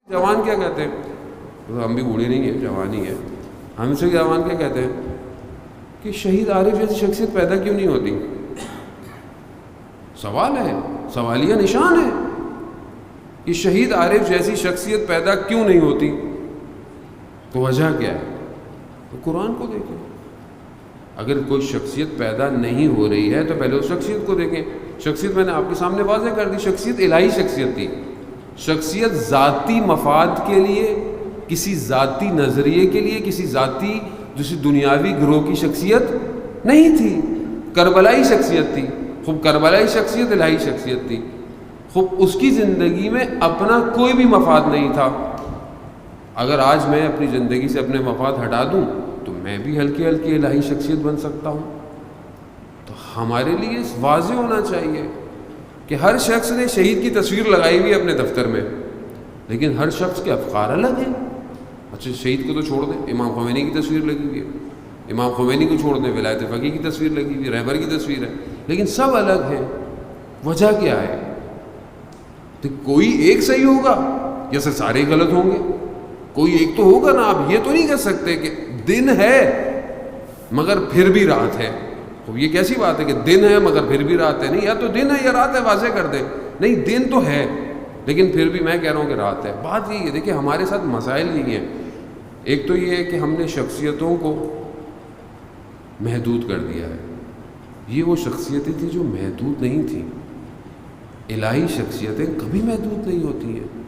جوان کیا کہتے ہیں؟ تو ہم بھی بوڑھے نہیں ہیں، جوان ہی ہیں. ہم سے جوان کیا کہتے ہیں کہ شہید عارف جیسی شخصیت پیدا کیوں نہیں ہوتی؟ سوال ہے، سوالیہ نشان ہے کہ شہید عارف جیسی شخصیت پیدا کیوں نہیں ہوتی؟ تو وجہ کیا ہے؟ تو قرآن کو دیکھیں. اگر کوئی شخصیت پیدا نہیں ہو رہی ہے تو پہلے اس شخصیت کو دیکھیں. شخصیت میں نے آپ کے سامنے واضح کر دی، شخصیت الہی شخصیت تھی. شخصیت ذاتی مفاد کے لیے، کسی ذاتی نظریے کے لیے، کسی ذاتی جیسے دنیاوی گروہ کی شخصیت نہیں تھی، کربلائی شخصیت تھی. خوب کربلائی شخصیت الہی شخصیت تھی. خوب اس کی زندگی میں اپنا کوئی بھی مفاد نہیں تھا. اگر آج میں اپنی زندگی سے اپنے مفاد ہٹا دوں تو میں بھی ہلکی ہلکی الہی شخصیت بن سکتا ہوں. تو ہمارے لیے واضح ہونا چاہیے کہ ہر شخص نے شہید کی تصویر لگائی ہوئی ہے اپنے دفتر میں، لیکن ہر شخص کے افکار الگ ہیں. اچھا شہید کو تو چھوڑ دیں، امام خمینی کی تصویر لگی ہوئی ہے. امام خمینی کو چھوڑ دیں، ولایت فقیہ کی تصویر لگی ہوئی ہے، رہبر کی تصویر ہے، لیکن سب الگ ہیں. وجہ کیا ہے؟ تو کوئی ایک صحیح ہوگا یا پھر سارے غلط ہوں گے؟ کوئی ایک تو ہوگا نا. آپ یہ تو نہیں کہہ سکتے کہ دن ہے مگر پھر بھی رات ہے. تو یہ کیسی بات ہے کہ دن ہے مگر پھر بھی رات ہے؟ نہیں، یا تو دن ہے یا رات ہے، واضح کر دیں. نہیں، دن تو ہے لیکن پھر بھی میں کہہ رہا ہوں کہ رات ہے. بات یہی ہے، دیکھیں ہمارے ساتھ مسائل یہی ہیں. ایک تو یہ ہے کہ ہم نے شخصیتوں کو محدود کر دیا ہے. یہ وہ شخصیتیں تھیں جو محدود نہیں تھیں. الہی شخصیتیں کبھی محدود نہیں ہوتی ہیں.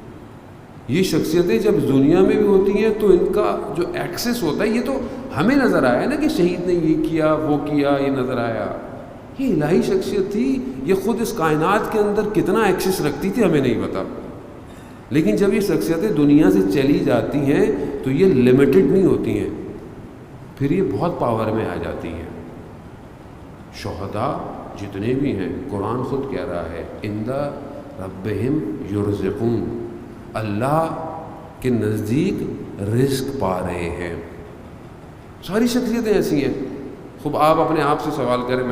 یہ شخصیتیں جب دنیا میں بھی ہوتی ہیں تو ان کا جو ایکسس ہوتا ہے، یہ تو ہمیں نظر آیا نا کہ شہید نے یہ کیا وہ کیا، یہ نظر آیا. یہ الہی شخصیت تھی، یہ خود اس کائنات کے اندر کتنا ایکسس رکھتی تھی ہمیں نہیں پتا. لیکن جب یہ شخصیتیں دنیا سے چلی جاتی ہیں تو یہ لمیٹڈ نہیں ہوتی ہیں، پھر یہ بہت پاور میں آ جاتی ہیں. شہداء جتنے بھی ہیں، قرآن خود کہہ رہا ہے عند ربہم یرزقون، اللہ کے نزدیک رزق پا رہے ہیں. ساری شخصیتیں ایسی ہیں. خوب آپ اپنے آپ سے سوال کریں،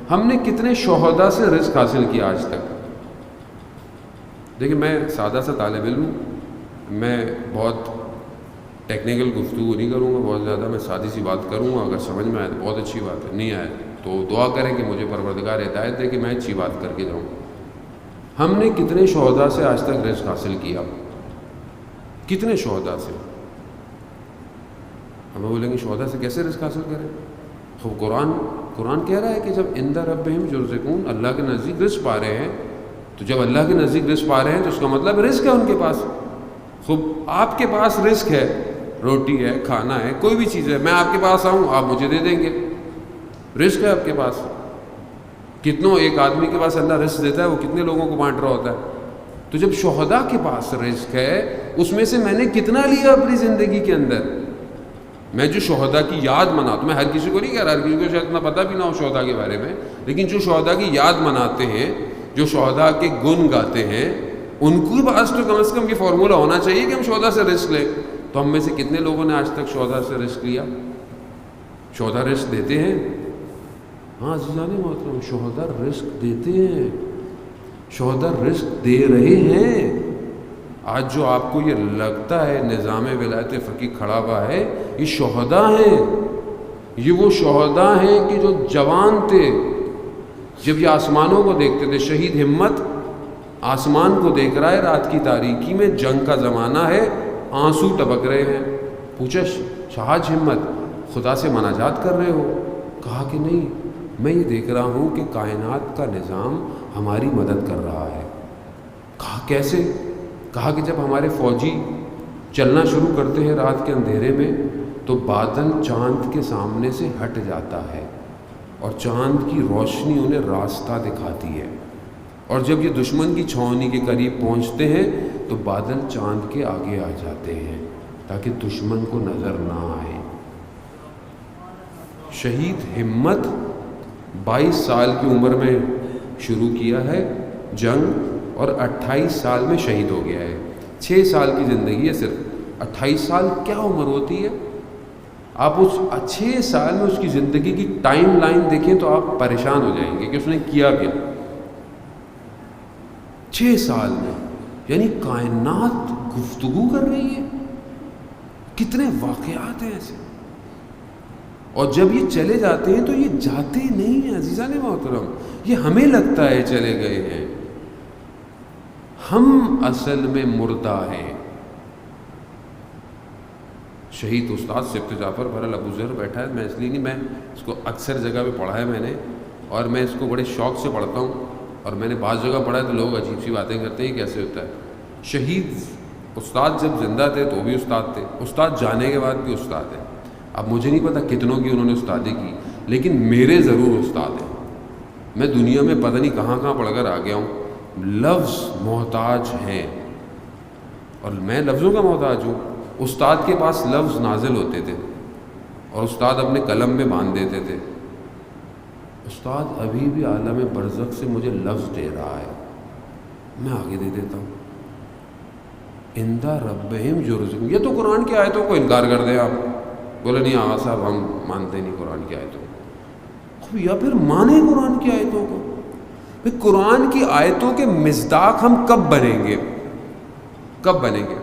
ہم نے کتنے شہداء سے رزق حاصل کیا آج تک؟ دیکھیں میں سادہ سا طالب علم، میں بہت ٹیکنیکل گفتگو نہیں کروں گا بہت زیادہ، میں سادی سی بات کروں گا. اگر سمجھ میں آئے تو بہت اچھی بات ہے، نہیں آئے تو دعا کریں کہ مجھے پروردگار ہدایت دے کہ میں اچھی بات کر کے جاؤں. ہم نے کتنے شہداء سے آج تک رزق حاصل کیا؟ کتنے شہداء سے؟ ہمیں بولیں گے شہداء سے کیسے رزق حاصل کریں؟ خوب قرآن کہہ رہا ہے کہ جب عند ربہم یرزقون، اللہ کے نزدیک رزق پا رہے ہیں. تو جب اللہ کے نزدیک رزق پا رہے ہیں تو اس کا مطلب رزق ہے ان کے پاس. خوب آپ کے پاس رزق ہے، روٹی ہے، کھانا ہے، کوئی بھی چیز ہے. میں آپ کے پاس آؤں آپ مجھے دے دیں گے، رزق ہے آپ کے پاس. کتنوں ایک آدمی کے پاس اللہ رزق دیتا ہے، وہ کتنے لوگوں کو بانٹ رہا ہوتا ہے. تو جب شہداء کے پاس رزق ہے، اس میں سے میں نے کتنا لیا اپنی زندگی کے اندر؟ میں جو شہداء کی یاد مناتا ہوں، میں ہر کسی کو نہیں کہہ رہا، ہر کسی کو شاید اتنا پتہ بھی نہ ہو شہداء کے بارے میں، لیکن جو شہداء کی یاد مناتے ہیں، جو شہداء کے گن گاتے ہیں، ان کے پاس تو کم از کم یہ فارمولہ ہونا چاہیے کہ ہم شہداء سے رزق لیں. تو ہم میں سے کتنے لوگوں نے آج تک شہداء سے رزق لیا؟ شہداء رزق دیتے ہیں؟ ہاں عزیزان محترم، شہداء رزق دیتے ہیں، شہداء رزق دے رہے ہیں. آج جو آپ کو یہ لگتا ہے نظام ولایت فقیہ کھڑا ہوا ہے، یہ شہداء ہیں. یہ وہ شہداء ہیں کہ جو جوان تھے جب یہ آسمانوں کو دیکھتے تھے. شہید ہمت آسمان کو دیکھ رہا ہے رات کی تاریکی میں، جنگ کا زمانہ ہے، آنسو ٹپک رہے ہیں. پوچھا شہاج ہمت خدا سے مناجات کر رہے ہو؟ کہا کہ نہیں، میں یہ دیکھ رہا ہوں کہ کائنات کا نظام ہماری مدد کر رہا ہے. کہا کیسے؟ کہا کہ جب ہمارے فوجی چلنا شروع کرتے ہیں رات کے اندھیرے میں تو بادل چاند کے سامنے سے ہٹ جاتا ہے اور چاند کی روشنی انہیں راستہ دکھاتی ہے. اور جب یہ دشمن کی چھاؤنی کے قریب پہنچتے ہیں تو بادل چاند کے آگے آ جاتے ہیں تاکہ دشمن کو نظر نہ آئے. شہید ہمت 22 سال کی عمر میں شروع کیا ہے جنگ اور 28 سال میں شہید ہو گیا ہے. 6 سال کی زندگی ہے صرف. 28 سال کیا عمر ہوتی ہے؟ آپ اس 6 سال میں اس کی زندگی کی ٹائم لائن دیکھیں تو آپ پریشان ہو جائیں گے کہ اس نے کیا کیا. 6 سال میں یعنی کائنات گفتگو کر رہی ہے. کتنے واقعات ہیں ایسے. اور جب یہ چلے جاتے ہیں تو یہ جاتے نہیں ہیں عزیزان محترم. یہ ہمیں لگتا ہے چلے گئے ہیں، ہم اصل میں مردہ ہیں. شہید استاد سبت جعفر بہرحال ابو ذر بیٹھا ہے، میں اس لیے نہیں، میں اس کو اکثر جگہ پہ پڑھا ہے میں نے، اور میں اس کو بڑے شوق سے پڑھتا ہوں. اور میں نے بعض جگہ پڑھا ہے تو لوگ عجیب سی باتیں کرتے ہیں کیسے ہوتا ہے. شہید استاد جب زندہ تھے تو بھی استاد تھے، استاد جانے کے بعد بھی استاد ہیں. اب مجھے نہیں پتہ کتنوں کی انہوں نے استادی کی، لیکن میرے ضرور استاد ہیں. میں دنیا میں پتہ نہیں کہاں کہاں پڑھ کر آ گیا ہوں. لفظ محتاج ہیں اور میں لفظوں کا محتاج ہوں. استاد کے پاس لفظ نازل ہوتے تھے اور استاد اپنے قلم میں باندھ دیتے تھے. استاد ابھی بھی عالم برزخ سے مجھے لفظ دے رہا ہے، میں آگے دے دیتا ہوں. عند ربہم یرزقون. یہ تو قرآن کی آیتوں کو انکار کر دیں آپ، بولے نہیں آغا صاحب ہم مانتے نہیں قرآن کی آیتوں کو. یا پھر مانیں قرآن کی آیتوں کو. قرآن کی آیتوں کے مصداق ہم کب بنیں گے؟ کب بنیں گے؟